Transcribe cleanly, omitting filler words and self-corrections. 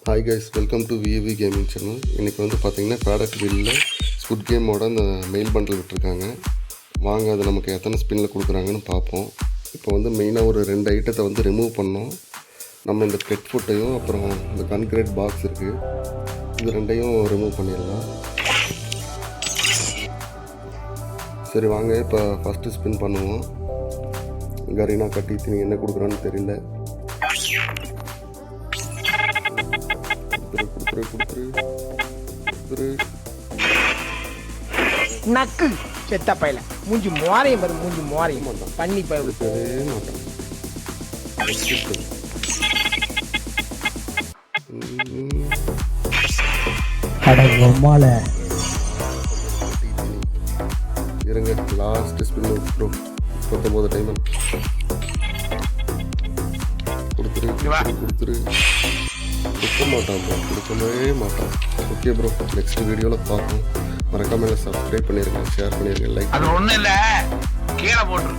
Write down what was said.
Hi guys, welcome to VAV gaming channel. இன்றைக்கி வந்து பார்த்திங்கன்னா பேடட் வீலில் ஸ்குட் கேமோட அந்த மெயில் பண்டில் விட்டுருக்காங்க. வாங்க அது நமக்கு எத்தனை ஸ்பின்னில் கொடுக்குறாங்கன்னு பார்ப்போம். இப்போ வந்து மெயினாக ஒரு 2 ஐட்டத்தை வந்து ரிமூவ் பண்ணோம். நம்ம இந்த பெட் ஃபுட்டையும் அப்புறம் இந்த கன்கிரேட் பாக்ஸ் இருக்குது, இது 2ஐயும் ரிமூவ் பண்ணிடலாம். சரி வாங்க இப்போ ஃபஸ்ட்டு ஸ்பின் பண்ணுவோம். கரீனா கட்டி நீ என்ன கொடுக்குறான்னு தெரியல. நக்கு செத்த பையல மூஞ்சி மோரையும் பாரு, மூஞ்சி மோரையும் மாட்டான் பண்ணி போயிருக்கவே மாட்டான். இருங்க, லாஸ்ட் ஸ்பின் ப்ரோ. 19 டைமண்ட் கொடுத்துரு கொடுக்க மாட்டான் ப்ரோ, கொடுக்கவே மாட்டான். ஓகே ப்ரோ, நெக்ஸ்ட் வீடியோவில் பார்ப்போம். மறக்காமல் சப்ஸ்கிரைப் பண்ணிடுங்க, ஷேர் பண்ணிடுங்க, லைக். அது ஒன்றும் இல்லை, கீழே போட்டுரு.